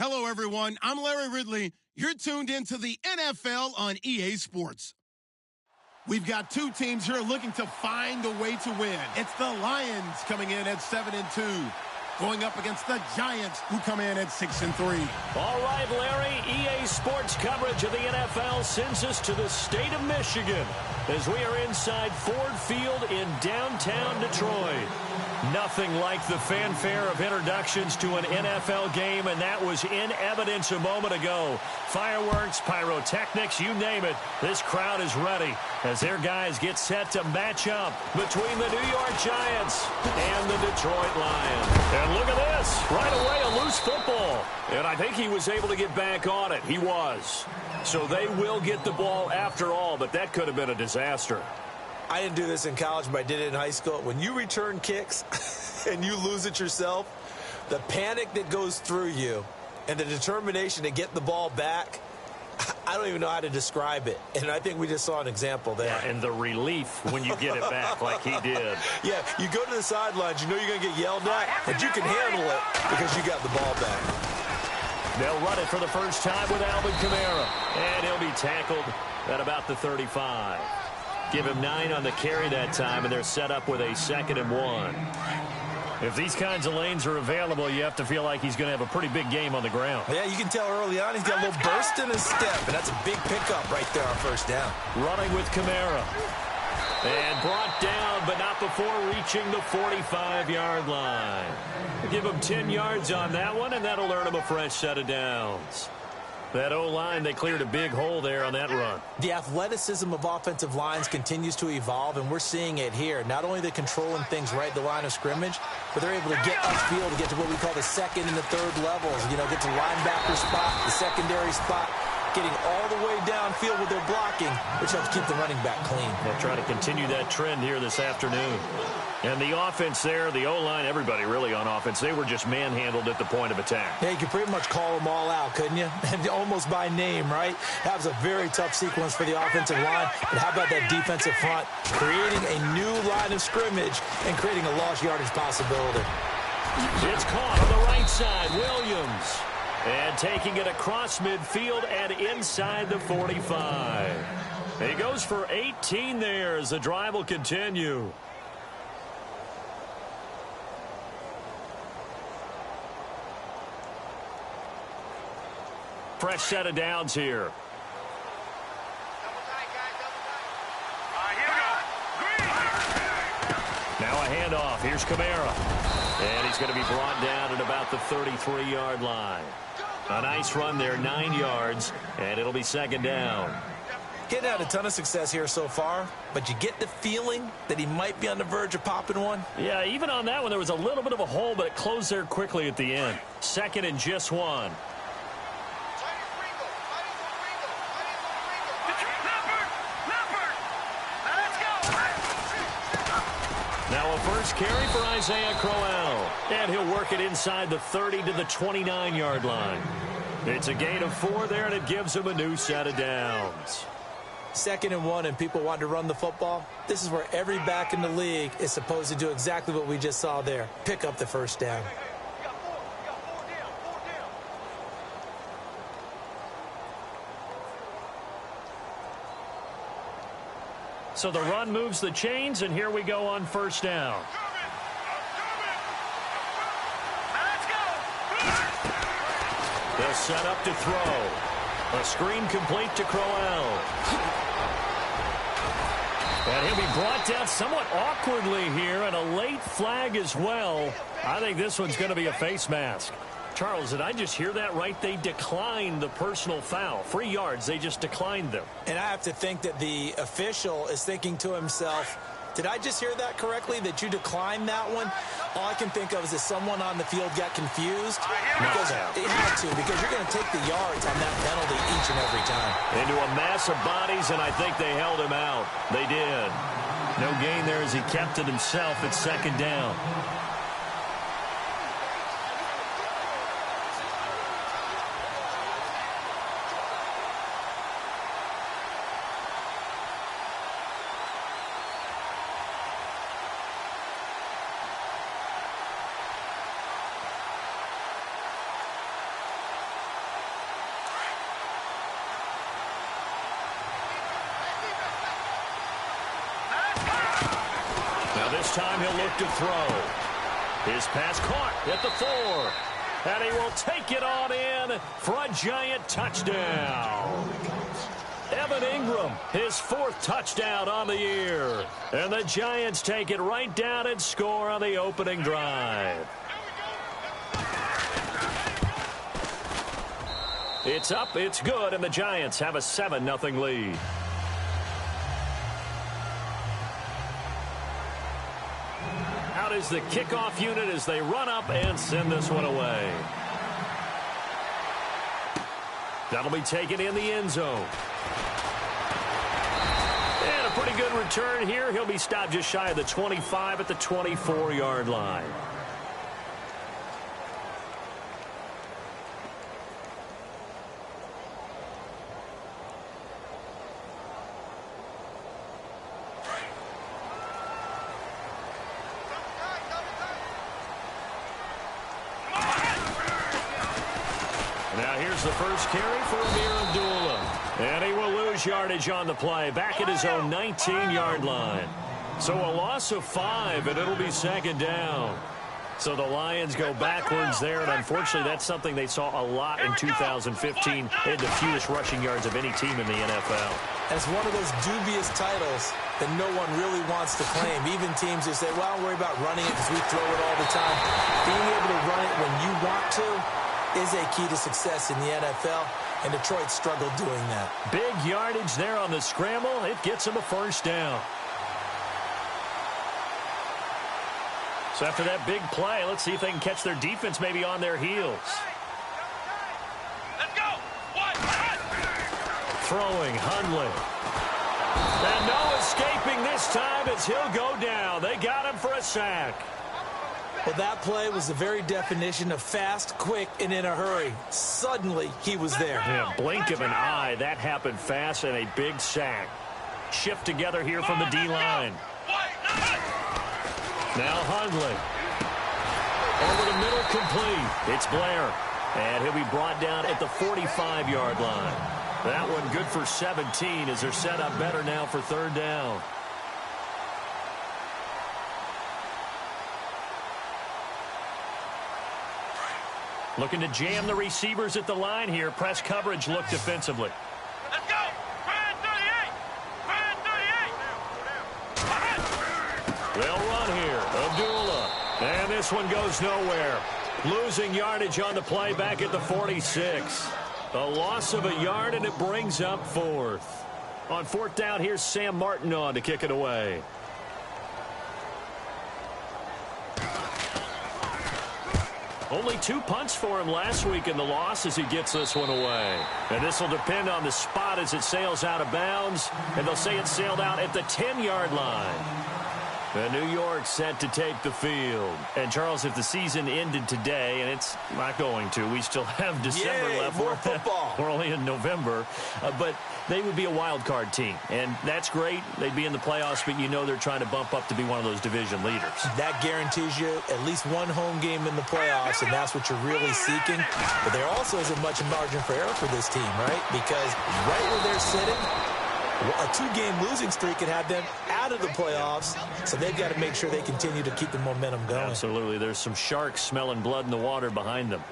Hello, everyone. I'm Larry Ridley. You're tuned into the NFL on EA Sports. We've got two teams here looking to find a way to win. It's the Lions coming in at 7-2, going up against the Giants, who come in at 6-3. All right, Larry, EA Sports coverage of the NFL sends us to the state of Michigan as we are inside Ford Field in downtown Detroit. Nothing like the fanfare of introductions to an NFL game, and that was in evidence a moment ago. Fireworks, pyrotechnics, you name it. This crowd is ready as their guys get set to match up between the New York Giants and the Detroit Lions. And look at this. Right away, a loose football. And I think he was able to get back on it. He was. So they will get the ball after all, but that could have been a disaster. I didn't do this in college, but I did it in high school. When you return kicks and you lose it yourself, the panic that goes through you and the determination to get the ball back, I don't even know how to describe it. And I think we just saw an example there. Yeah, and the relief when you get it back like he did. Yeah, you go to the sidelines, you know you're going to get yelled at, but you can handle it because you got the ball back. They'll run it for the first time with Alvin Kamara. And he'll be tackled at about the 35. Give him 9 on the carry that time, and they're set up with a 2nd and 1. If these kinds of lanes are available, you have to feel like he's going to have a pretty big game on the ground. Yeah, you can tell early on he's got a little burst in his step, and that's a big pickup right there on first down. Running with Kamara. And brought down, but not before reaching the 45-yard line. Give him 10 yards on that one, and that'll earn him a fresh set of downs. That O-line, they cleared a big hole there on that run. The athleticism of offensive lines continues to evolve, and we're seeing it here. Not only are they controlling things right at the line of scrimmage, but they're able to get upfield to get to what we call the second and the third levels. You know, get to linebacker spot, the secondary spot, getting all the way downfield with their blocking, which helps keep the running back clean. They'll try to continue that trend here this afternoon. And the offense there, the O-line, everybody really on offense, they were just manhandled at the point of attack. Yeah, you could pretty much call them all out, couldn't you? And almost by name, right? That was a very tough sequence for the offensive line. But how about that defensive front? Creating a new line of scrimmage and creating a lost yardage possibility. It's caught on the right side, Williams. And taking it across midfield and inside the 45. He goes for 18 there as the drive will continue. Fresh set of downs here. Now a handoff. Here's Kamara. And he's going to be brought down at about the 33-yard line. A nice run there, 9 yards, and it'll be 2nd down. Getting had a ton of success here so far, but you get the feeling that he might be on the verge of popping one. Yeah, even on that one, there was a little bit of a hole, but it closed there quickly at the end. 2nd and just 1. Now a first carry for Isaiah Crowell. And he'll work it inside the 30 to the 29-yard line. It's a gain of 4 there, and it gives him a new set of downs. 2nd and 1, and people want to run the football. This is where every back in the league is supposed to do exactly what we just saw there. Pick up the first down. So the run moves the chains, and here we go on first down. They'll set up to throw. A screen complete to Crowell. And he'll be brought down somewhat awkwardly here, and a late flag as well. I think this one's going to be a face mask. Charles, did I just hear that right? They declined the personal foul. 3 yards, they just declined them. And I have to think that the official is thinking to himself, did I just hear that correctly, that you declined that one? All I can think of is that someone on the field got confused. Because it had to, because you're going to take the yards on that penalty each and every time. Into a mass of bodies, and I think they held him out. They did. No gain there as he kept it himself at 2nd down. Now this time he'll look to throw. His pass caught at the 4. And he will take it on in for a Giant touchdown. Evan Ingram, his 4th touchdown on the year. And the Giants take it right down and score on the opening drive. It's up, it's good, and the Giants have a 7-0 lead. Out is the kickoff unit as they run up and send this one away. That'll be taken in the end zone. And a pretty good return here. He'll be stopped just shy of the 25 at the 24-yard line. The first carry for Amir Abdullah. And he will lose yardage on the play. Back at his own 19-yard line. So a loss of 5, and it'll be 2nd down. So the Lions go backwards there, and unfortunately that's something they saw a lot in 2015. They had the fewest rushing yards of any team in the NFL. And it's one of those dubious titles that no one really wants to claim. Even teams that say, well, don't worry about running it because we throw it all the time. Being able to run it when you want to is a key to success in the NFL, and Detroit struggled doing that. Big yardage there on the scramble. It gets them a 1st down. So after that big play, let's see if they can catch their defense maybe on their heels. Let's go. Throwing, Hundley. And no escaping this time as he'll go down. They got him for a sack. Well, that play was the very definition of fast, quick, and in a hurry. Suddenly, he was there. Yeah, blink of an eye. That happened fast and a big sack. Shift together here from the D-line. Now Hundley. Over the middle, complete. It's Blair. And he'll be brought down at the 45-yard line. That one good for 17 as they're set up better now for 3rd down. Looking to jam the receivers at the line here. Press coverage look defensively. Let's go. Ryan 38. They'll run here. Abdullah. And this one goes nowhere. Losing yardage on the play back at the 46. A loss of a yard, and it brings up 4th. On 4th down, here's Sam Martin on to kick it away. Only 2 punts for him last week in the loss as he gets this one away. And this will depend on the spot as it sails out of bounds. And they'll say it sailed out at the 10-yard line. And New York set to take the field. And, Charles, if the season ended today, and it's not going to, we still have December left. More football. We're only in November. But they would be a wild card team. And that's great. They'd be in the playoffs, but you know they're trying to bump up to be one of those division leaders. That guarantees you at least one home game in the playoffs, and that's what you're really seeking. But there also isn't much margin for error for this team, right? Because right where they're sitting, a 2-game losing streak could have them out of the playoffs, so they've got to make sure they continue to keep the momentum going. Absolutely. There's some sharks smelling blood in the water behind them.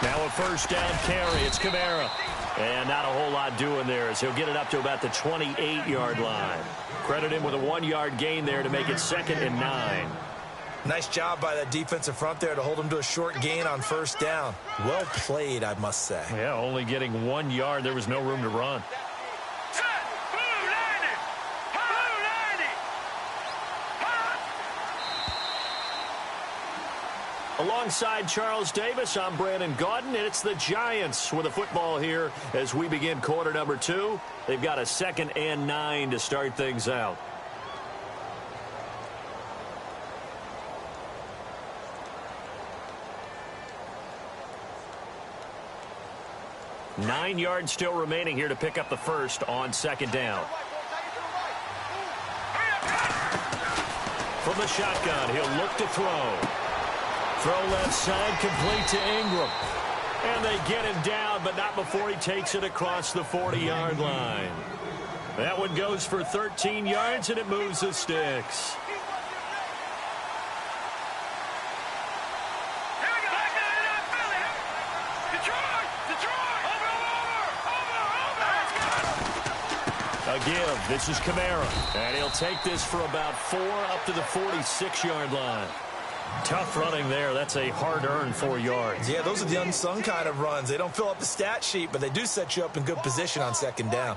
Now a 1st down carry. It's Kamara. And not a whole lot doing there as he'll get it up to about the 28-yard line. Credit him with a 1-yard gain there to make it 2nd and 9. Nice job by that defensive front there to hold him to a short gain on 1st down. Well played, I must say. Yeah, only getting 1 yard. There was no room to run. Alongside Charles Davis, I'm Brandon Gaudin, and it's the Giants with the football here as we begin quarter number 2. They've got a 2nd and 9 to start things out. Nine yards still remaining here to pick up the first on 2nd down. From the shotgun, he'll look to throw. Throw left side, complete to Ingram. And they get him down, but not before he takes it across the 40-yard line. That one goes for 13 yards, and it moves the sticks. A give. This is Kamara. And he'll take this for about 4 up to the 46-yard line. Tough running there. That's a hard-earned 4 yards. Yeah, those are the unsung kind of runs. They don't fill up the stat sheet, but they do set you up in good position on second down.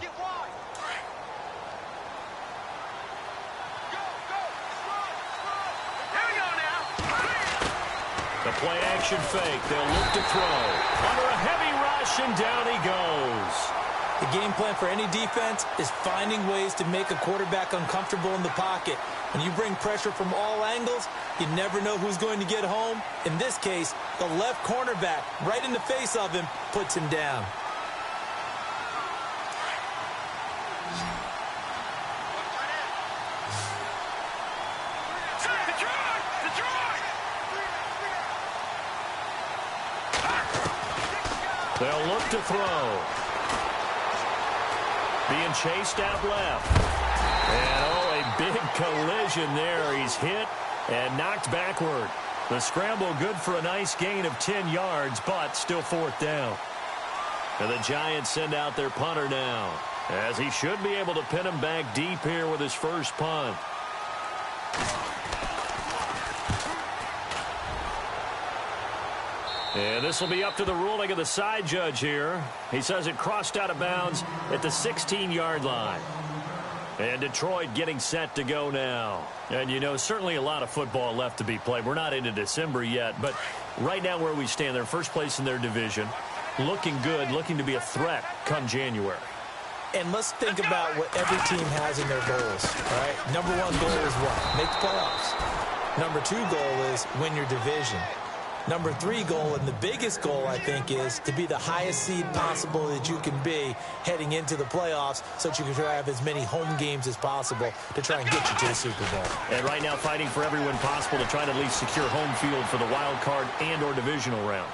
The play-action fake. They'll look to throw. Under a heavy rush, and down he goes. The game plan for any defense is finding ways to make a quarterback uncomfortable in the pocket. When you bring pressure from all angles, you never know who's going to get home. In this case, the left cornerback, right in the face of him, puts him down. They'll look to throw. Being chased out left. And, oh, a big collision there. He's hit and knocked backward. The scramble good for a nice gain of 10 yards, but still fourth down. And the Giants send out their punter now, as he should be able to pin him back deep here with his first punt. And this will be up to the ruling of the side judge here. He says it crossed out of bounds at the 16-yard line. And Detroit getting set to go now. And, you know, certainly a lot of football left to be played. We're not into December yet, but right now where we stand, they're first place in their division. Looking good, looking to be a threat come January. And let's think about what every team has in their goals, right? Number one goal is what? Make the playoffs. Number two goal is win your division. Number three goal, and the biggest goal, I think, is to be the highest seed possible that you can be heading into the playoffs so that you can try to have as many home games as possible to try and get you to the Super Bowl. And right now fighting for every win possible to try to at least secure home field for the wild card and or divisional round.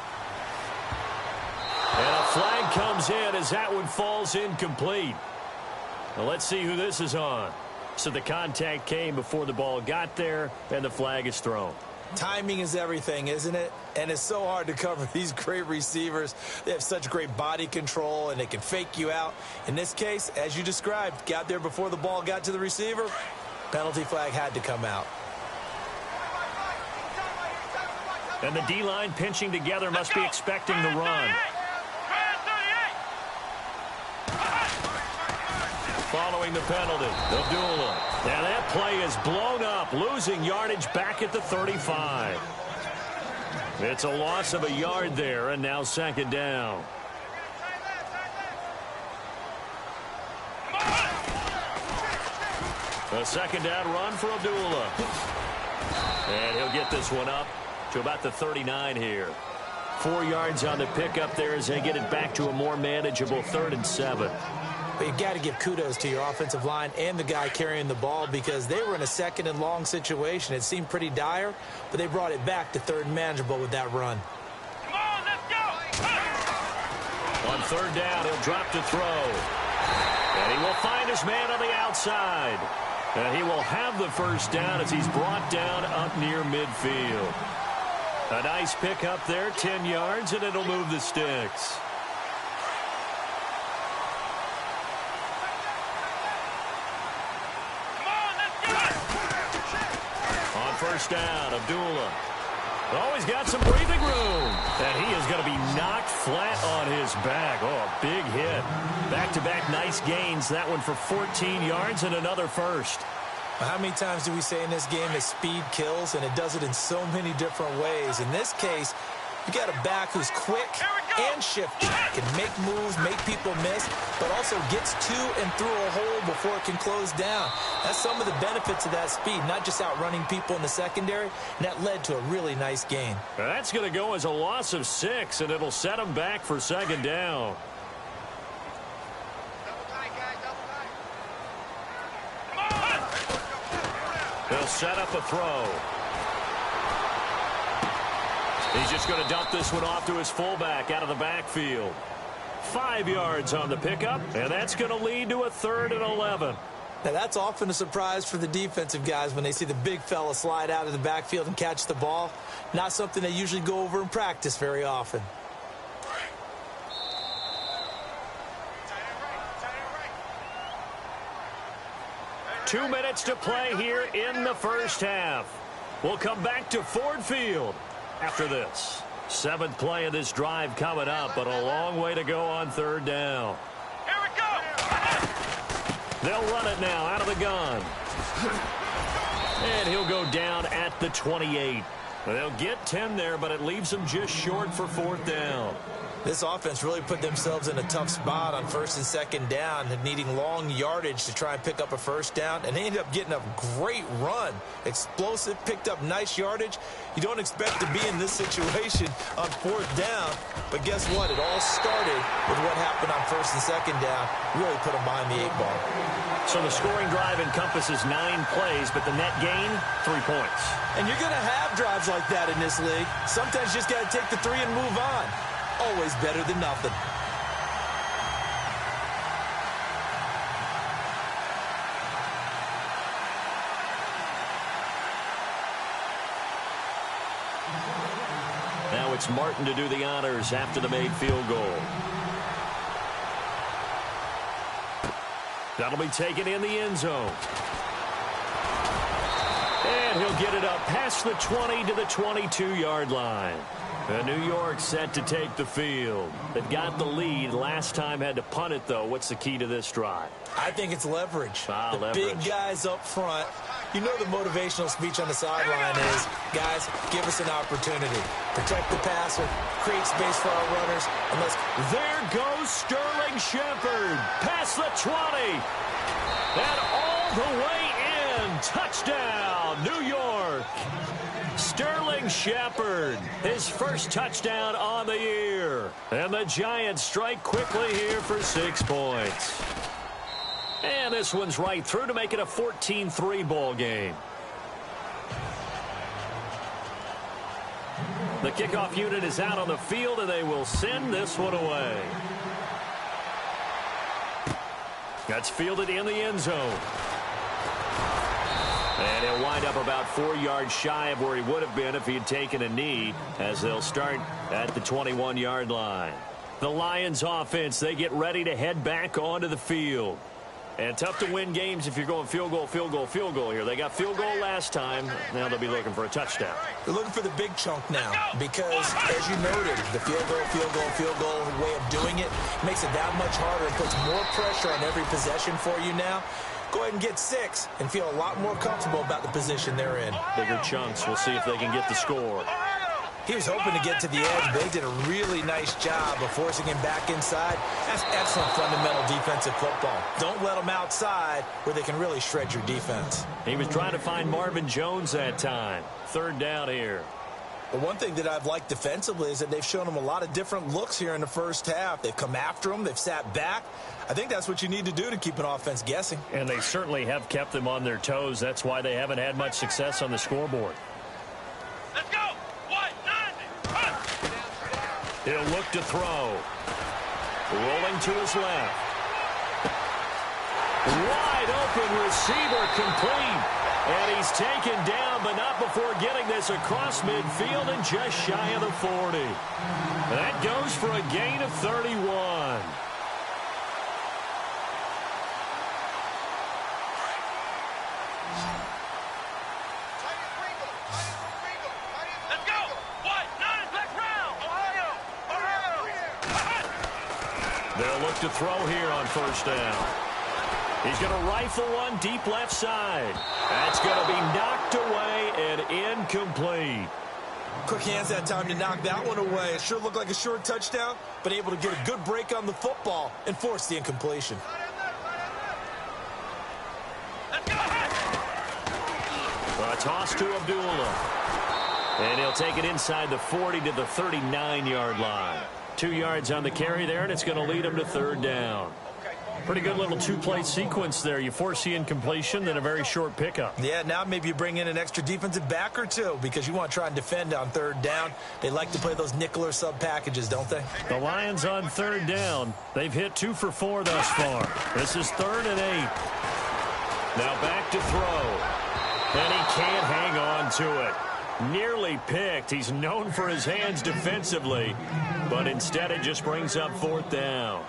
And a flag comes in as that one falls incomplete. Now let's see who this is on. So the contact came before the ball got there, and the flag is thrown. Timing is everything, isn't it? And it's so hard to cover these great receivers. They have such great body control, and they can fake you out. In this case, as you described, got there before the ball got to the receiver. Penalty flag had to come out. And the D-line pinching together must be expecting the run. Following the penalty, Abdullah. And that play is blown up, losing yardage back at the 35. It's a loss of a yard there, and now second down. A second down run for Abdullah. And he'll get this one up to about the 39 here. 4 yards on the pickup there as they get it back to a more manageable 3rd and 7. But you've got to give kudos to your offensive line and the guy carrying the ball because they were in a second and long situation. It seemed pretty dire, but they brought it back to 3rd and manageable with that run. Come on, let's go! On 3rd down, he'll drop to throw. And he will find his man on the outside. And he will have the first down as he's brought down up near midfield. A nice pickup there, 10 yards, and it'll move the sticks. First down, Abdullah. Always got some breathing room. And he is going to be knocked flat on his back. Oh, a big hit. Back-to-back nice gains. That one for 14 yards and another first. How many times do we say in this game that speed kills, and it does it in so many different ways? In this case, you got a back who's quick and shifty, can make moves, make people miss, but also gets to and through a hole before it can close down. That's some of the benefits of that speed, not just outrunning people in the secondary, and that led to a really nice gain. That's going to go as a loss of 6, and it'll set them back for second down. They'll set up a throw. He's just going to dump this one off to his fullback out of the backfield. 5 yards on the pickup, and that's going to lead to a 3rd and 11. Now, that's often a surprise for the defensive guys when they see the big fella slide out of the backfield and catch the ball. Not something they usually go over in practice very often. Two minutes to play here in the first half. We'll come back to Ford Field after this. 7th play of this drive coming up, but a long way to go on 3rd down. Here we go. They'll run it now out of the gun. And he'll go down at the 28. They'll get 10 there, but it leaves them just short for 4th down. This offense really put themselves in a tough spot on 1st and 2nd down, needing long yardage to try and pick up a 1st down, and they ended up getting a great run. Explosive, picked up nice yardage. You don't expect to be in this situation on 4th down, but guess what? It all started with what happened on 1st and 2nd down. Really put them behind the 8 ball. So the scoring drive encompasses 9 plays, but the net gain, 3 points. And you're going to have drives like that in this league. Sometimes you just got to take the 3 and move on. Always better than nothing. Now it's Martin to do the honors after the made field goal. That'll be taken in the end zone. And he'll get it up past the 20 to the 22-yard line. And New York set to take the field. They've got the lead. Last time had to punt it, though. What's the key to this drive? I think it's leverage. Leverage. Big guys up front. You know the motivational speech on the sideline is, guys, give us an opportunity. Protect the passer, create space for our runners, and let's... There goes Sterling Shepard. Past the 20. And all the way in. Touchdown, New York. Sterling Shepard, his first touchdown on the year. And the Giants strike quickly here for 6 points. And this one's right through to make it a 14-3 ball game. The kickoff unit is out on the field, and they will send this one away. That's fielded in the end zone. And he'll wind up about 4 yards shy of where he would have been if he had taken a knee, as they'll start at the 21-yard line. The Lions offense, they get ready to head back onto the field. And tough to win games if you're going field goal, field goal, field goal here. They got field goal last time. Now they'll be looking for a touchdown. They're looking for the big chunk now because, as you noted, the field goal way of doing it makes it that much harder and puts more pressure on every possession for you now. Go ahead and get 6 and feel a lot more comfortable about the position they're in. Bigger chunks. We'll see if they can get the score. He was hoping to get to the edge, but they did a really nice job of forcing him back inside. That's excellent fundamental defensive football. Don't let them outside where they can really shred your defense. He was trying to find Marvin Jones that time. 3rd down here. But one thing that I've liked defensively is that they've shown him a lot of different looks here in the first half. They've come after him. They've sat back. I think that's what you need to do to keep an offense guessing. And they certainly have kept them on their toes. That's why they haven't had much success on the scoreboard. Let's go. 1-9. He'll look to throw. Rolling to his left. Wide open receiver complete. And he's taken down, but not before getting this across midfield and just shy of the 40. That goes for a gain of 31. Let's go. 1-9. Black round. Ohio. They'll look to throw here on 1st down. He's going to rifle one deep left side. That's going to be knocked away and incomplete. Quick hands that time to knock that one away. It sure looked like a short touchdown, but able to get a good break on the football and force the incompletion. Let's go. A toss to Abdullah. And he'll take it inside the 40 to the 39-yard line. 2 yards on the carry there, and it's going to lead him to 3rd down. Pretty good little two-play sequence there. You force the incompletion, then a very short pickup. Yeah, now maybe you bring in an extra defensive back or two because you want to try and defend on third down. They like to play those nickel or sub packages, don't they? The Lions on third down. They've hit 2 for 4 thus far. This is 3rd and 8. Now back to throw. And he can't hang on to it. Nearly picked. He's known for his hands defensively, but instead it just brings up 4th down.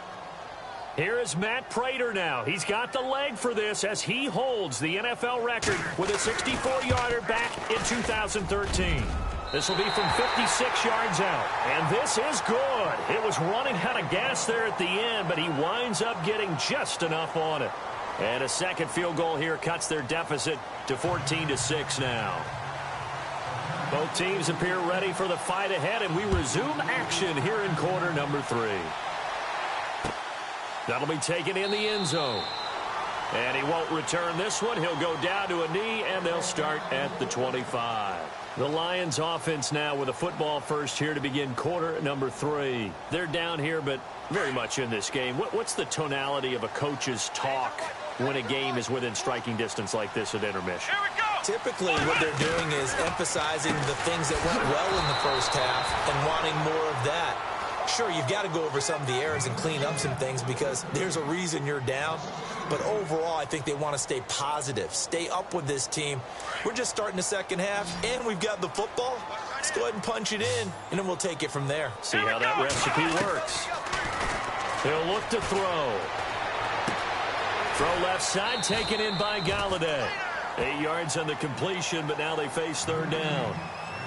Here is Matt Prater now. He's got the leg for this as he holds the NFL record with a 64-yarder back in 2013. This will be from 56 yards out, and this is good. It was running out of gas there at the end, but he winds up getting just enough on it. And a second field goal here cuts their deficit to 14-6 now. Both teams appear ready for the fight ahead, and we resume action here in quarter number 3. That'll be taken in the end zone. And he won't return this one. He'll go down to a knee, and they'll start at the 25. The Lions offense now with a football first here to begin quarter number 3. They're down here, but very much in this game. What's the tonality of a coach's talk when a game is within striking distance like this at intermission? Here we go. Typically, what they're doing is emphasizing the things that went well in the first half and wanting more of that. Sure, you've got to go over some of the errors and clean up some things because there's a reason you're down. But overall, I think they want to stay positive, stay up with this team. We're just starting the second half, and we've got the football. Let's go ahead and punch it in, and then we'll take it from there. See how that recipe works. He'll look to throw. Throw left side, taken in by Galladay. 8 yards on the completion, but now they face 3rd down.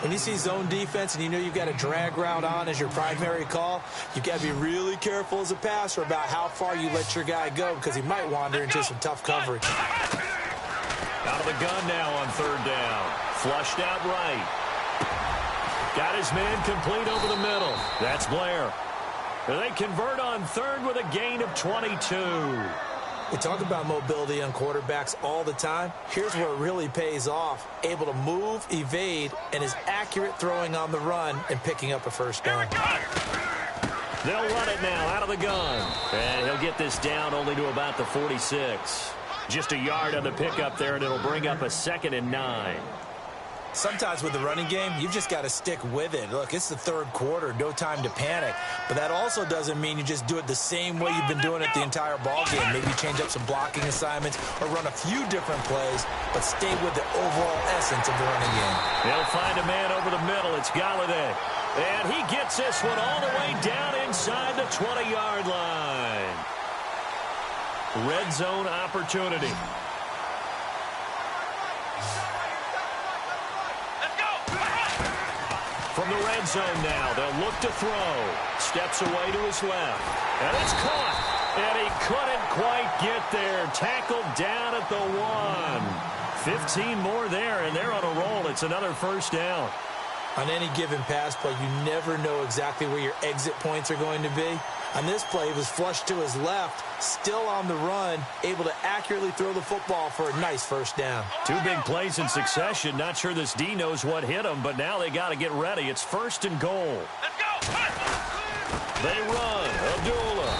When you see zone defense and you know you've got a drag route on as your primary call, you've got to be really careful as a passer about how far you let your guy go because he might wander into some tough coverage. Out of the gun now on 3rd down. Flushed out right. Got his man complete over the middle. That's Blair. They convert on 3rd with a gain of 22. We talk about mobility on quarterbacks all the time. Here's where it really pays off. Able to move, evade, and is accurate throwing on the run and picking up a first down. They'll run it now out of the gun. And he'll get this down only to about the 46. Just a yard on the pickup there, and it'll bring up a 2nd and 9. Sometimes with the running game, you've just got to stick with it. Look, it's the 3rd quarter, no time to panic. But that also doesn't mean you just do it the same way you've been doing it the entire ball game. Maybe change up some blocking assignments or run a few different plays, but stay with the overall essence of the running game. They'll find a man over the middle. It's Galladay. And he gets this one all the way down inside the 20-yard line. Red zone opportunity. From the red zone now, they'll look to throw. Steps away to his left. And it's caught. And he couldn't quite get there. Tackled down at the 1. 15 more there, and they're on a roll. It's another first down. On any given pass play, you never know exactly where your exit points are going to be. On this play, he was flushed to his left, still on the run, able to accurately throw the football for a nice first down. 2 big plays in succession. Not sure this D knows what hit him, but now they got to get ready. It's 1st and goal. Let's go. They run. Abdullah.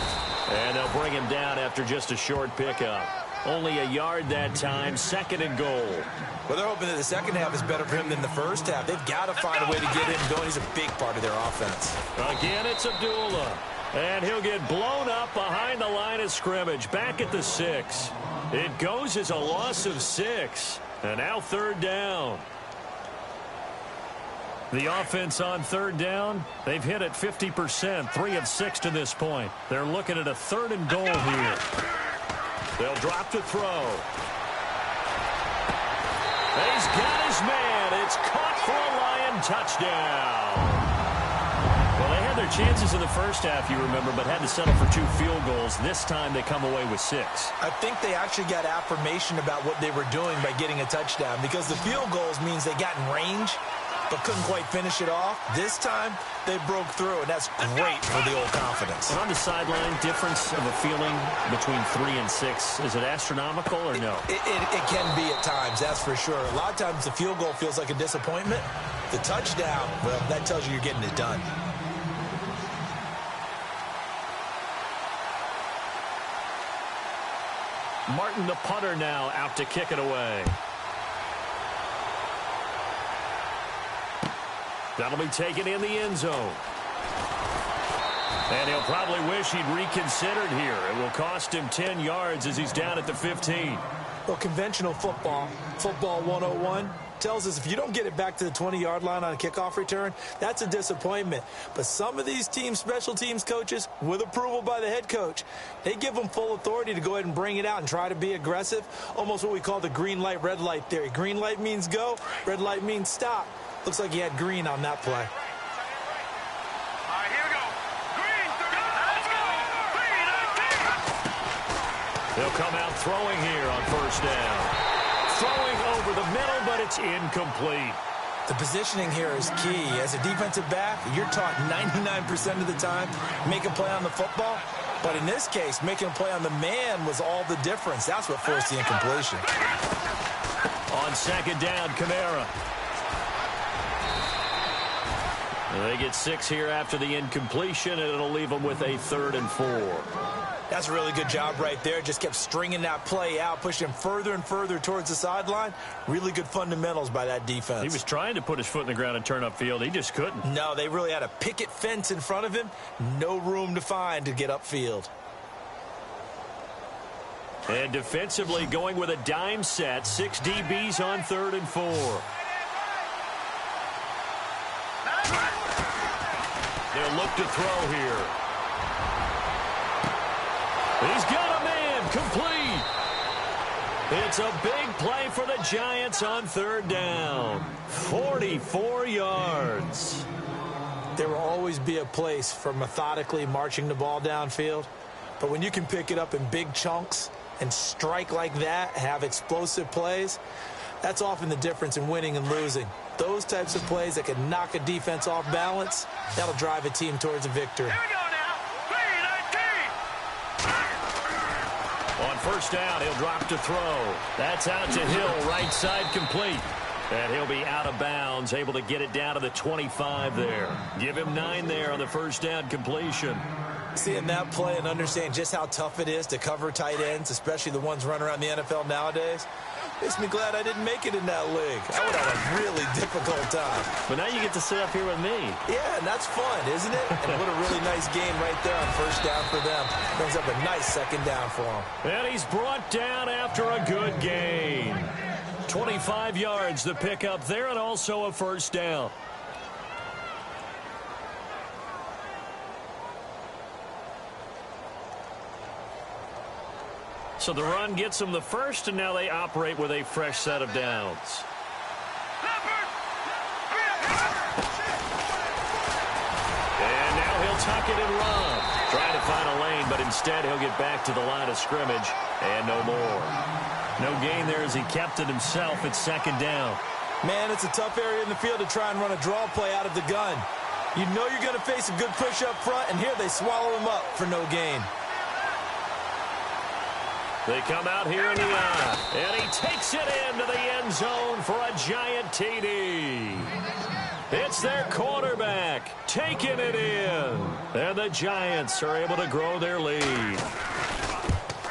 And they'll bring him down after just a short pickup. Only a yard that time. 2nd and goal. Well, they're hoping that the second half is better for him than the first half. They've got to find a way to get him going. He's a big part of their offense. Again, it's Abdullah. And he'll get blown up behind the line of scrimmage. Back at the 6. It goes as a loss of 6. And now 3rd down. The offense on 3rd down, they've hit it 50%, 3 of 6 to this point. They're looking at a 3rd and goal here. They'll drop to throw. He's got his man. It's caught for a Lion touchdown. Well, they had their chances in the first half, you remember, but had to settle for 2 field goals. This time they come away with 6. I think they actually got affirmation about what they were doing by getting a touchdown because the field goals means they got in range but couldn't quite finish it off. This time, they broke through, and that's great for the old confidence. And on the sideline, difference of a feeling between 3 and 6, is it astronomical or no? It can be at times, that's for sure. A lot of times the field goal feels like a disappointment. The touchdown, well, that tells you you're getting it done. Martin, the punter, now out to kick it away. That'll be taken in the end zone. And he'll probably wish he'd reconsidered here. It will cost him 10 yards as he's down at the 15. Well, conventional football 101, tells us if you don't get it back to the 20-yard line on a kickoff return, that's a disappointment. But some of these team special teams coaches, with approval by the head coach, they give them full authority to go ahead and bring it out and try to be aggressive, almost what we call the green light, red light theory. Green light means go, red light means stop. Looks like he had green on that play. He'll come out throwing here on first down. Throwing over the middle, but it's incomplete. The positioning here is key. As a defensive back, you're taught 99% of the time, make a play on the football. But in this case, making a play on the man was all the difference. That's what forced the incompletion. On second down, Kamara. They get 6 here after the incompletion, and it'll leave them with a 3rd and 4. That's a really good job right there. Just kept stringing that play out, pushing him further and further towards the sideline. Really good fundamentals by that defense. He was trying to put his foot in the ground and turn upfield. He just couldn't. No, they really had a picket fence in front of him. No room to find to get upfield. And defensively going with a dime set. 6 DBs on 3rd and 4. They'll look to throw here. He's got a man, complete. It's a big play for the Giants on 3rd down. 44 yards. There will always be a place for methodically marching the ball downfield. But when you can pick it up in big chunks and strike like that, have explosive plays, that's often the difference in winning and losing. Those types of plays that can knock a defense off balance, that'll drive a team towards a victory. Here we go now. 3-19. On first down, he'll drop to throw. That's out to Hill, right side complete. And he'll be out of bounds, able to get it down to the 25 there. Give him 9 there on the first down completion. Seeing that play and understand just how tough it is to cover tight ends, especially the ones running around the NFL nowadays, makes me glad I didn't make it in that league. I would have a really difficult time. But now you get to sit up here with me. Yeah, and that's fun, isn't it? And what a really nice game right there on first down for them. Brings up a nice second down for them. And he's brought down after a good gain. 25 yards the pickup there, and also a first down. So the run gets them the first, and now they operate with a fresh set of downs. And now he'll tuck it and run. Trying to find a lane, but instead he'll get back to the line of scrimmage, and no more. No gain there as he kept it himself at second down. Man, it's a tough area in the field to try and run a draw play out of the gun. You know you're going to face a good push up front, and here they swallow him up for no gain. They come out here in the eye, and he takes it into the end zone for a giant TD. It's their quarterback taking it in, and the Giants are able to grow their lead.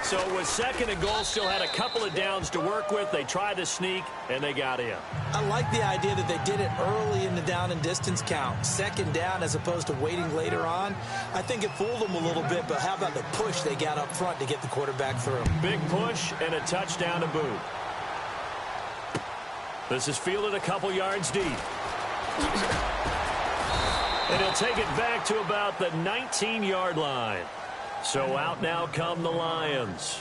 So with second and goal, still had a couple of downs to work with. They tried to sneak, and they got in. I like the idea that they did it early in the down and distance count. Second down as opposed to waiting later on. I think it fooled them a little bit, but how about the push they got up front to get the quarterback through? Big push and a touchdown to boot. This is fielded a couple yards deep. And he'll take it back to about the 19-yard line. So out now come the Lions.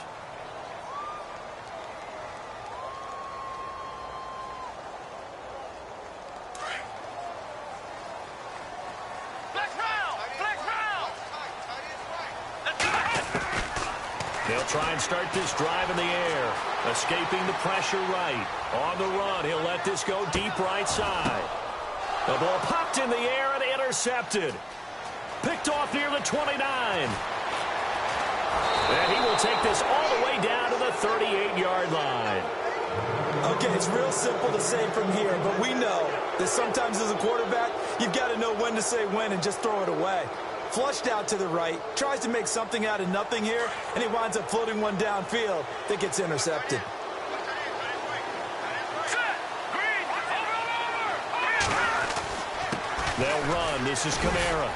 Flex round. Flex round. They'll try and start this drive in the air. Escaping the pressure right. On the run, he'll let this go deep right side. The ball popped in the air and intercepted. Picked off near the 29. And he will take this all the way down to the 38-yard line. Okay, it's real simple to say from here, but we know that sometimes as a quarterback, you've got to know when to say when and just throw it away. Flushed out to the right, tries to make something out of nothing here, and he winds up floating one downfield that gets intercepted. They'll run. This is Kamara.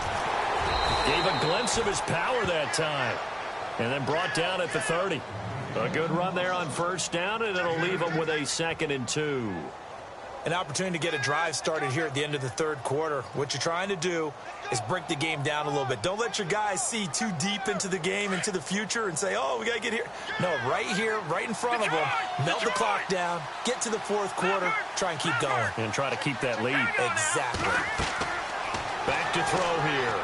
Gave a glimpse of his power that time. And then brought down at the 30. A good run there on first down, and it'll leave them with a 2nd and 2. An opportunity to get a drive started here at the end of the third quarter. What you're trying to do is break the game down a little bit. Don't let your guys see too deep into the game, into the future, and say, oh, we got to get here. No, right here, right in front of them, melt the clock down, get to the fourth quarter, try and keep going. And try to keep that lead. Exactly. Back to throw here.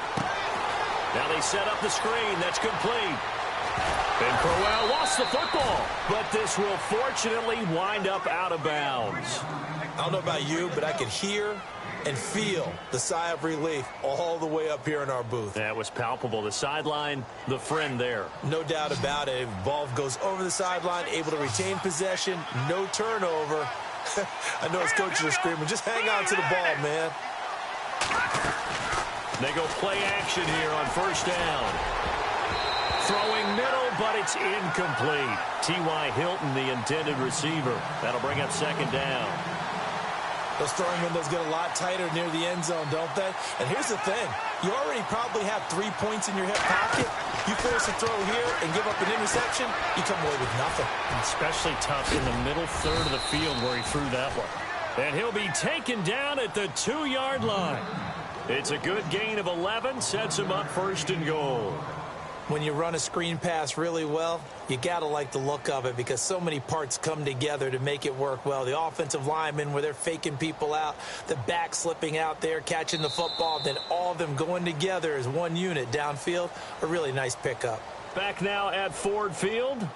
Now they set up the screen. That's complete. And Crowell lost the football, but this will fortunately wind up out of bounds. I don't know about you, but I could hear and feel the sigh of relief all the way up here in our booth. That was palpable. The sideline, the friend there. No doubt about it. Ball goes over the sideline, able to retain possession, no turnover. I know his coaches are screaming, just hang on to the ball, man. They go play action here on first down. Throwing middle, but it's incomplete. T.Y. Hilton, the intended receiver. That'll bring up 2nd down. Those throwing windows get a lot tighter near the end zone, don't they? And here's the thing. You already probably have 3 points in your hip pocket. You force a throw here and give up an interception, you come away with nothing. Especially tough in the middle third of the field where he threw that one. And he'll be taken down at the 2-yard line. It's a good gain of 11, sets him up 1st and goal. When you run a screen pass really well, you got to like the look of it because so many parts come together to make it work well. The offensive linemen where they're faking people out, the back slipping out there, catching the football, then all of them going together as one unit downfield. A really nice pickup. Back now at Ford Field.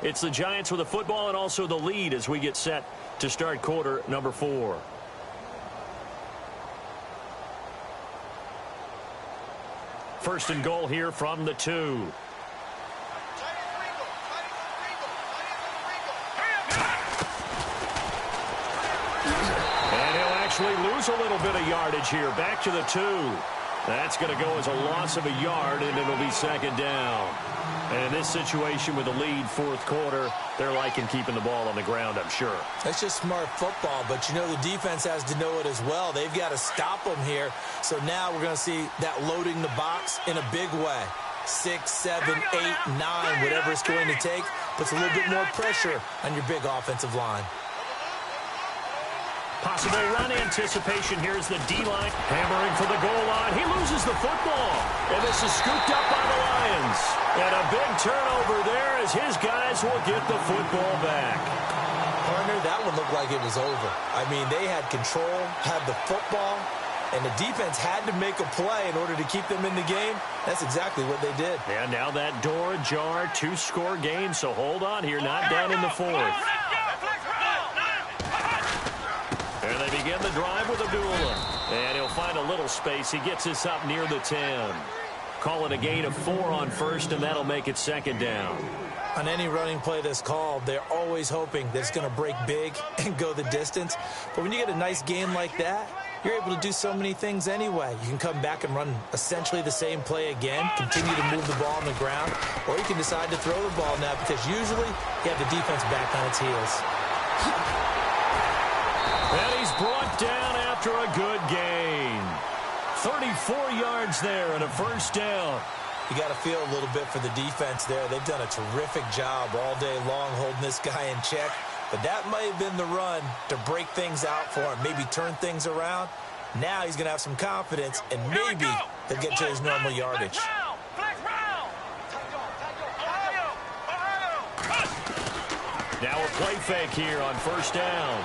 It's the Giants with the football and also the lead as we get set to start quarter number 4. First and goal here from the 2. And he'll actually lose a little bit of yardage here. Back to the 2. That's going to go as a loss of a yard, and it'll be 2nd down. And in this situation with the lead, fourth quarter, they're liking keeping the ball on the ground, I'm sure. That's just smart football, but you know the defense has to know it as well. They've got to stop them here. So now we're going to see that loading the box in a big way. 6, 7, 8, 9, whatever it's going to take, puts a little bit more pressure on your big offensive line. Possible run anticipation. Here's the D-line hammering for the goal line. He loses the football, and this is scooped up by the Lions. And a big turnover there as his guys will get the football back. Partner, that one looked like it was over. I mean, they had control, had the football, and the defense had to make a play in order to keep them in the game. That's exactly what they did. And now that door ajar, 2-score game, so hold on here, not down in the fourth. And they begin the drive with Abdullah. And he'll find a little space. He gets this up near the 10. Call it a gain of 4 on first, and that'll make it 2nd down. On any running play that's called, they're always hoping that it's going to break big and go the distance. But when you get a nice game like that, you're able to do so many things anyway. You can come back and run essentially the same play again, continue to move the ball on the ground, or you can decide to throw the ball now because usually you have the defense back on its heels. And he's brought down after a good gain. 34 yards there and a first down. You got to feel a little bit for the defense there. They've done a terrific job all day long holding this guy in check. But that might have been the run to break things out for him, maybe turn things around. Now he's going to have some confidence, and maybe he'll get to his normal yardage. Now a play fake here on first down.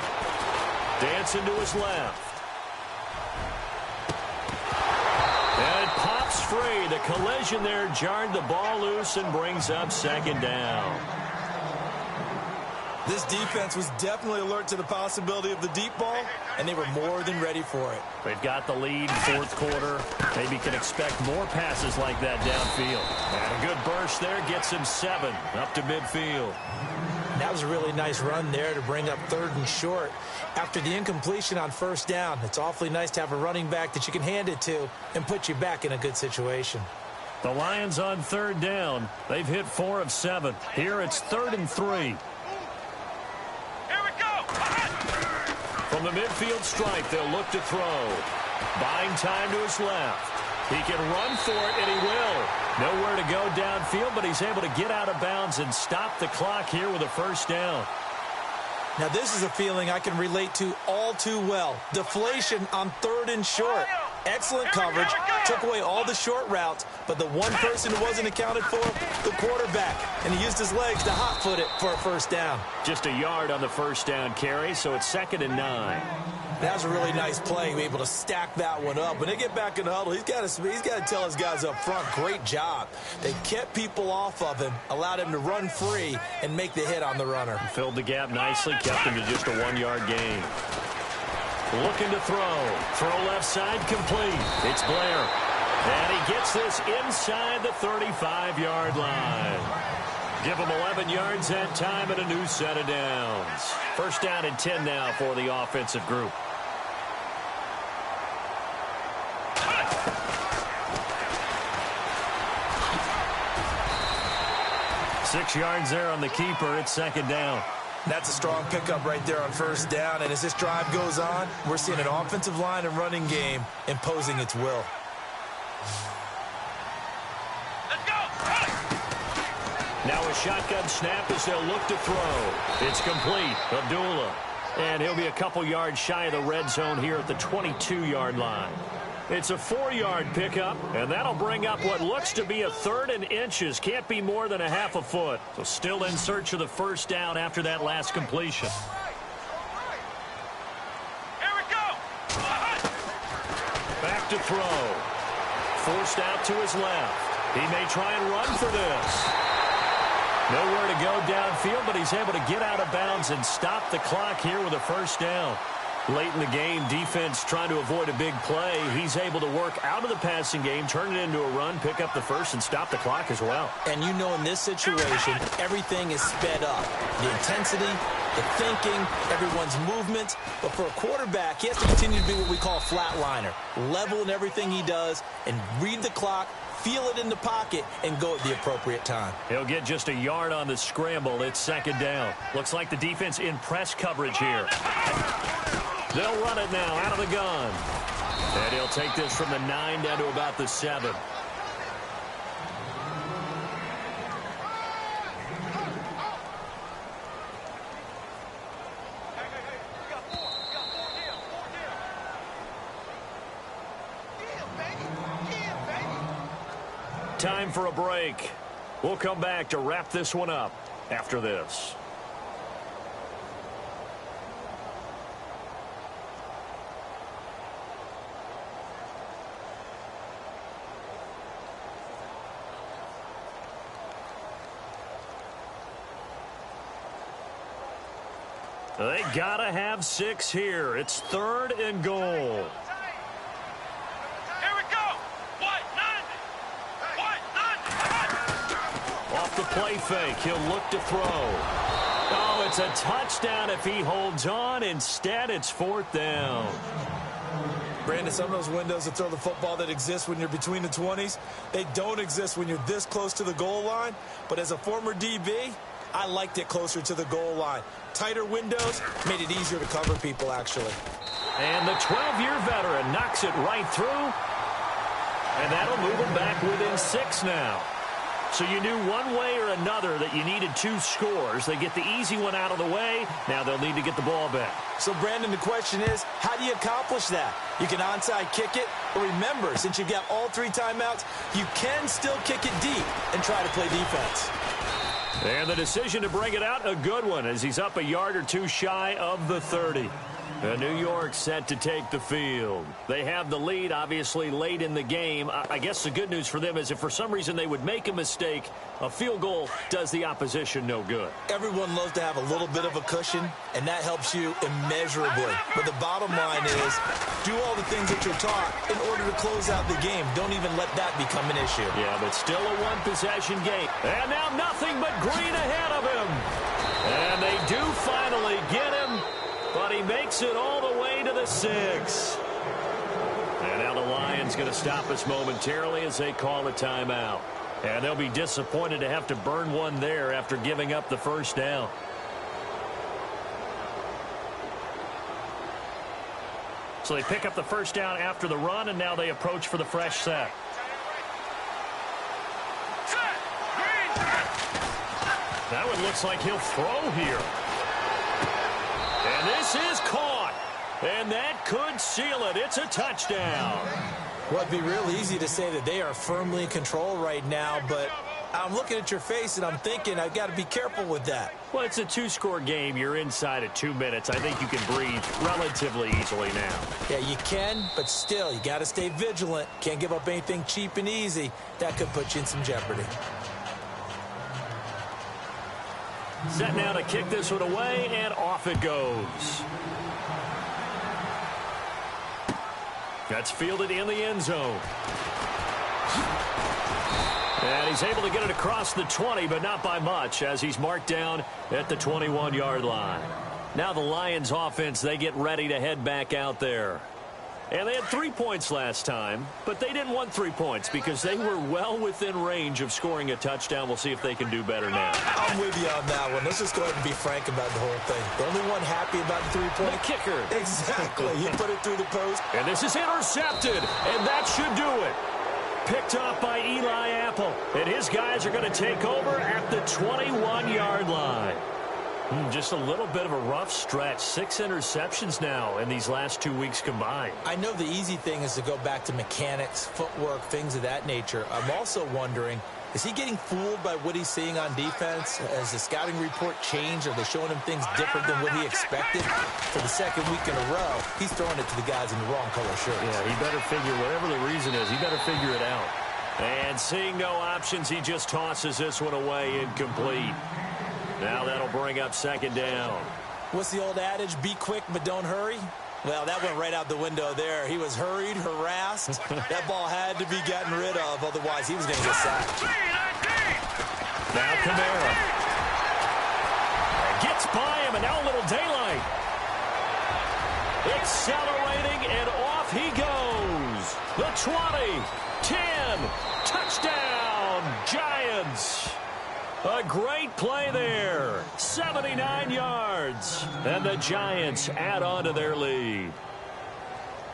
Dancing to his left. And it pops free. The collision there jarred the ball loose and brings up 2nd down. This defense was definitely alert to the possibility of the deep ball, and they were more than ready for it. They've got the lead, fourth quarter. Maybe can expect more passes like that downfield. And a good burst there gets him 7 up to midfield. That was a really nice run there to bring up 3rd and short. After the incompletion on 1st down, it's awfully nice to have a running back that you can hand it to and put you back in a good situation. The Lions on 3rd down. They've hit 4 of 7. Here it's 3rd and 3. Here we go. From the midfield stripe, they'll look to throw. Buying time to his left. He can run for it, and he will. Nowhere to go downfield, but he's able to get out of bounds and stop the clock here with a 1st down. Now, this is a feeling I can relate to all too well. Deflation on 3rd and short. Excellent coverage, took away all the short routes, but the one person who wasn't accounted for, the quarterback, and he used his legs to hot-foot it for a 1st down. Just a yard on the 1st down carry, so it's 2nd and 9. That was a really nice play, be able to stack that one up. When they get back in the huddle, he's got to tell his guys up front, great job. They kept people off of him, allowed him to run free, and make the hit on the runner. Filled the gap nicely, kept him to just a 1-yard gain. Looking to throw. Throw left side complete. It's Blair. And he gets this inside the 35-yard line. Give him 11 yards that time and a new set of downs. 1st down and 10 now for the offensive group. Six yards there on the keeper. It's 2nd down. That's a strong pickup right there on 1st down. And as this drive goes on, we're seeing an offensive line and running game imposing its will. Let's go. Now a shotgun snap as they'll look to throw. It's complete. Abdullah. And he'll be a couple yards shy of the red zone here at the 22-yard line. It's a 4-yard pickup, and that'll bring up what looks to be a 3rd and inches. Can't be more than a half a foot. So still in search of the 1st down after that last completion. Here we go. Back to throw. Forced out to his left. He may try and run for this. Nowhere to go downfield, but he's able to get out of bounds and stop the clock here with a 1st down. Late in the game, defense trying to avoid a big play. He's able to work out of the passing game, turn it into a run, pick up the 1st, and stop the clock as well. And you know in this situation, everything is sped up. The intensity, the thinking, everyone's movements. But for a quarterback, he has to continue to be what we call a flatliner. Level in everything he does and read the clock, feel it in the pocket, and go at the appropriate time. He'll get just a yard on the scramble. It's 2nd down. Looks like the defense in press coverage here. They'll run it now out of the gun. And he'll take this from the 9 down to about the 7. Time for a break. We'll come back to wrap this one up after this. They gotta have 6 here. It's 3rd and goal. Here we go. What? None. What? None. Off the play fake, he'll look to throw. Oh, it's a touchdown if he holds on. Instead, it's 4th down. Brandon, some of those windows to throw the football that exist when you're between the 20s, they don't exist when you're this close to the goal line. But as a former DB, I liked it closer to the goal line. Tighter windows made it easier to cover people, actually. And the 12-year veteran knocks it right through. And that'll move him back within 6 now. So you knew one way or another that you needed 2 scores. They get the easy one out of the way. Now they'll need to get the ball back. So, Brandon, the question is, how do you accomplish that? You can onside kick it, but remember, since you've got all 3 timeouts, you can still kick it deep and try to play defense. And the decision to bring it out, a good one, as he's up a yard or 2 shy of the 30. New York set to take the field. They have the lead, obviously, late in the game. I guess the good news for them is if for some reason they would make a mistake, a field goal does the opposition no good. Everyone loves to have a little bit of a cushion, and that helps you immeasurably. But the bottom line is, do all the things that you're taught in order to close out the game. Don't even let that become an issue. Yeah, but still a one-possession game. And now nothing but green ahead of him. And they do finally get him, but he makes it all the way to the 6. And now the Lions going to stop us momentarily as they call a timeout. And they'll be disappointed to have to burn one there after giving up the first down. So they pick up the first down after the run, and now they approach for the fresh set. That one looks like he'll throw here. And this is caught. And that could seal it. It's a touchdown. Well, it'd be real easy to say that they are firmly in control right now, but I'm looking at your face and I'm thinking I've got to be careful with that. Well, it's a 2-score game. You're inside at 2 minutes. I think you can breathe relatively easily now. Yeah, you can, but still, you got to stay vigilant. Can't give up anything cheap and easy. That could put you in some jeopardy. Set now to kick this one away, and off it goes. That's fielded in the end zone. And he's able to get it across the 20, but not by much, as he's marked down at the 21-yard line. Now the Lions offense, they get ready to head back out there. And they had 3 points last time, but they didn't want 3 points because they were well within range of scoring a touchdown. We'll see if they can do better now. I'm with you on that one. Let's just go ahead and be frank about the whole thing. The only one happy about the 3-point. The kicker. Exactly. He put it through the post. And this is intercepted, and that should do it. Picked off by Eli Apple, and his guys are going to take over at the 21-yard line. Just a little bit of a rough stretch. 6 interceptions now in these last 2 weeks combined. I know the easy thing is to go back to mechanics, footwork, things of that nature. I'm also wondering, is he getting fooled by what he's seeing on defense? Has the scouting report changed? Are they showing him things different than what he expected? For the second week in a row, he's throwing it to the guys in the wrong color shirts. Yeah, he better figure, whatever the reason is, he better figure it out. And seeing no options, he just tosses this one away incomplete. Now that'll bring up second down. What's the old adage? Be quick, but don't hurry? Well, that went right out the window there. He was hurried, harassed. That ball had to be gotten rid of, otherwise he was going to get sacked. Now Kamara. Gets by him, and now a little daylight. Accelerating, and off he goes. The 20, 10, touchdown, Giants. A great play there. 79 yards. And the Giants add on to their lead.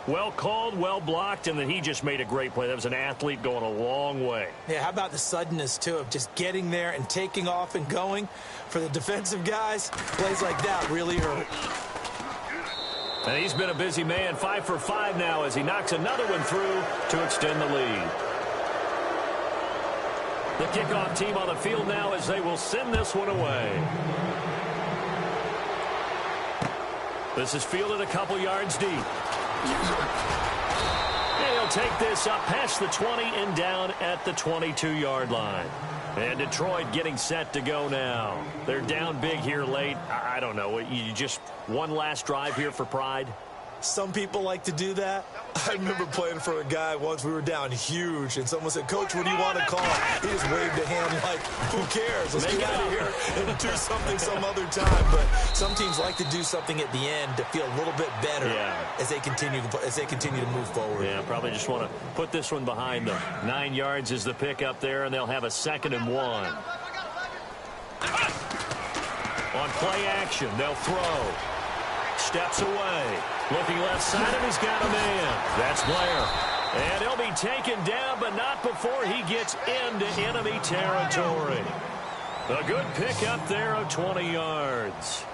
Well called, well blocked, and then he just made a great play. That was an athlete going a long way. Yeah, how about the suddenness, too, of just getting there and taking off and going? For the defensive guys, plays like that really hurt. And he's been a busy man. 5 for 5 now as he knocks another one through to extend the lead. The kickoff team on the field now as they will send this one away. This is fielded a couple yards deep. And he'll take this up past the 20 and down at the 22-yard line. And Detroit getting set to go now. They're down big here late. I don't know. You just one last drive here for pride? Some people like to do that. I remember playing for a guy once. We were down huge, and someone said, "Coach, what do you want to call?" He just waved a hand like, "Who cares? Let's get out of here and do something some other time." But some teams like to do something at the end to feel a little bit better as they continue to move forward. Yeah, probably just want to put this one behind them. 9 yards is the pick up there, and they'll have a 2nd and 1. On play action, they'll throw. Steps away. Looking left side, and he's got a man. That's Blair. And he'll be taken down, but not before he gets into enemy territory. A good pick up there of 20 yards.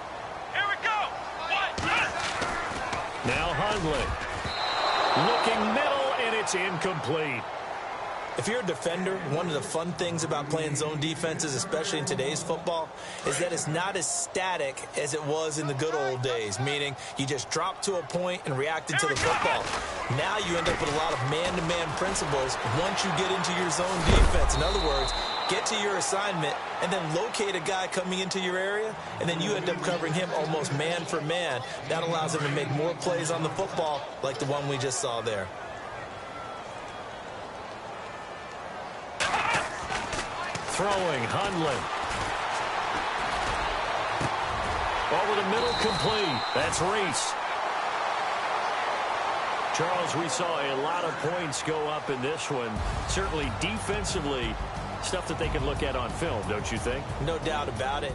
Here we go. Now Hundley. Looking middle, and it's incomplete. If you're a defender, one of the fun things about playing zone defenses, especially in today's football, is that it's not as static as it was in the good old days, meaning you just dropped to a point and reacted to the football. Now you end up with a lot of man-to-man principles once you get into your zone defense. In other words, get to your assignment and then locate a guy coming into your area, and then you end up covering him almost man for man. That allows him to make more plays on the football like the one we just saw there. Throwing, Hundley. Over the middle, complete. That's Reese. Charles, we saw a lot of points go up in this one. Certainly defensively, stuff that they can look at on film, don't you think? No doubt about it.